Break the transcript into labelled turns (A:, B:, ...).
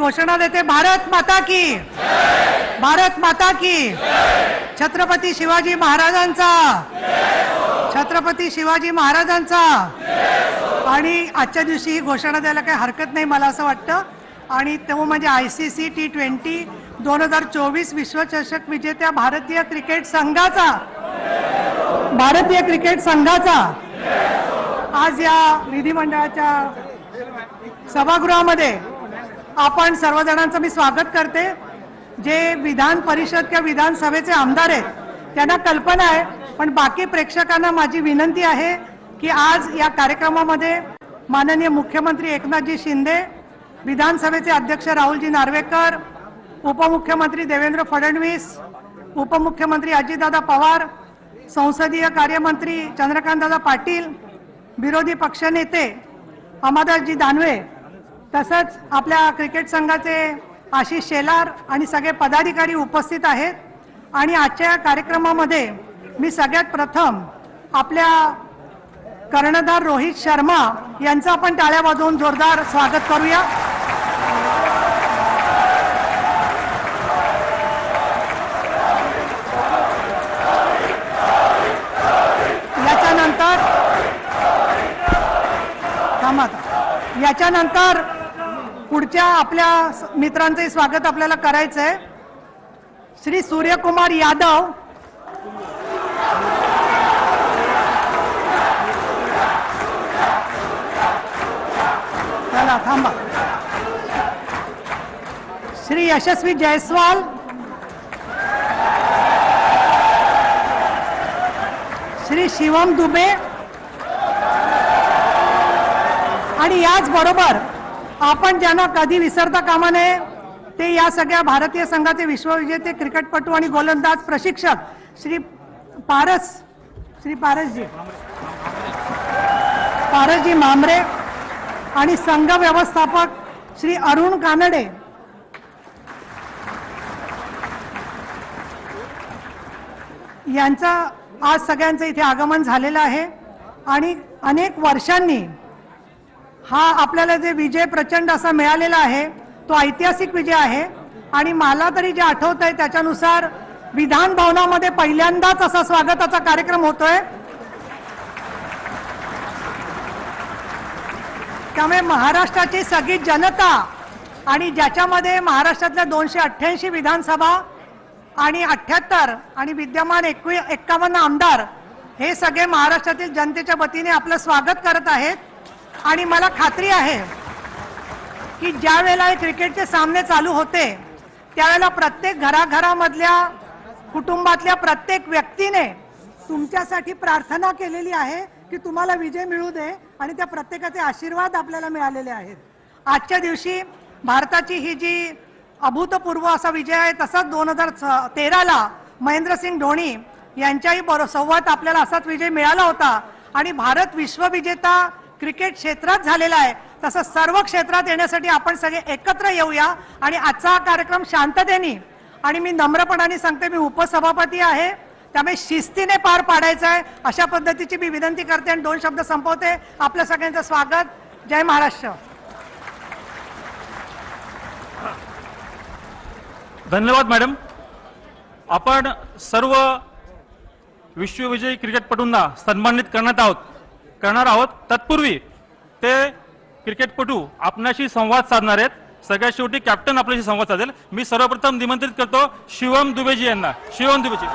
A: घोषणा देते, भारत माता की, भारत माता की, छत्रपती शिवाजी महाराजांचा, छत्रपती शिवाजी महाराजांचा। आणि आजच्या दिवशी ही घोषणा द्यायला काही हरकत नाही मला असं वाटतं। आणि तो म्हणजे ICC T20 2024 विश्वचषक विजेत्या भारतीय क्रिकेट संघाचा, भारतीय क्रिकेट संघाचा आज या विधिमंडळाच्या सभागृहामध्ये आपण सर्वजणांचं मी स्वागत करते। जे विधान परिषद किंवा विधानसभेचे आमदार आहेत त्यांना कल्पना आहे, पण बाकी प्रेक्षकांना माझी विनंती आहे की आज या कार्यक्रमामध्ये माननीय मुख्यमंत्री एकनाथजी शिंदे, विधानसभेचे अध्यक्ष राहुलजी नार्वेकर, उपमुख्यमंत्री देवेंद्र फडणवीस, उपमुख्यमंत्री अजितदादा पवार, संसदीय कार्यमंत्री चंद्रकांतदादा पाटील, विरोधी पक्षनेते अमरदासजी दानवे, तसंच आपल्या क्रिकेट संघाचे आशिष शेलार आणि सगळे पदाधिकारी उपस्थित आहेत। आणि आजच्या कार्यक्रमामध्ये मी सगळ्यात प्रथम आपल्या कर्णधार रोहित शर्मा यांचं आपण टाळ्या वाजवून जोरदार स्वागत करूया। याच्यानंतर पुढच्या आपल्या मित्रांचे स्वागत आपल्याला करायचं आहे। श्री सूर्यकुमार यादव, चला थांबा, श्री यशस्वी जयस्वाल, श्री शिवम दुबे, आणि याच बरोबर आपण ज्यांना कधी विसरता कामा नये ते या सगळ्या भारतीय संघाचे विश्वविजेते क्रिकेटपटू आणि गोलंदाज प्रशिक्षक श्री पारसजी मामरे आणि संघ व्यवस्थापक श्री अरुण कानडे यांचा आज सगळ्यांचं इथे आगमन झालेलं आहे। आणि अनेक वर्षांनी हा आपल्याला जे विजय प्रचंड असा मिळालेला आहे तो ऐतिहासिक विजय आहे। आणि मला तरी जे आठवत आहे त्याच्यानुसार विधान भवनामध्ये पहिल्यांदाच असा स्वागताचा कार्यक्रम होतोय। त्यामुळे महाराष्ट्राची सगळी जनता आणि ज्याच्यामध्ये महाराष्ट्रातल्या 288 विधानसभा आणि 78 आणि विद्यमान 51 आमदार हे सगळे महाराष्ट्रातील जनतेच्या वतीने आपलं स्वागत करत आहेत। आणि मला खात्री आहे की ज्या वेळेला हे क्रिकेटचे सामने चालू होते त्यावेळेला प्रत्येक घराघरामधल्या कुटुंबातल्या प्रत्येक व्यक्तीने तुमच्यासाठी प्रार्थना केलेली आहे की तुम्हाला विजय मिळू दे, आणि त्या प्रत्येकाचे आशीर्वाद आपल्याला मिळालेले आहेत। आजच्या दिवशी भारताची ही जी अभूतपूर्व असा विजय आहे, तसाच 2013ला महेंद्रसिंग धोनी यांच्याही सोबत आपल्याला असाच विजय मिळाला होता। आणि भारत विश्वविजेता क्रिकेट क्षेत्रात झालेला आहे, तसं सर्व क्षेत्रात येण्यासाठी आपण सगळे एकत्र येऊया। आणि आजचा हा कार्यक्रम शांततेने, आणि मी नम्रपणाने सांगते मी उपसभापती आहे त्यामुळे शिस्तीने पार पाडायचा आहे अशा पद्धतीची मी विनंती करते आणि 2 शब्द संपवते। आपल्या सगळ्यांचं स्वागत। जय महाराष्ट्र।
B: धन्यवाद मॅडम। आपण सर्व विश्वविजयी क्रिकेटपटूंना सन्मानित करणार आहोत। तत्पूर्वी ते क्रिकेटपटू आपल्याशी संवाद साधणार आहेत। सगळ्यात शेवटी कॅप्टन आपल्याशी संवाद साधेल। मी सर्वप्रथम निमंत्रित करतो शिवम दुबेजी यांना। शिवम दुबेजी।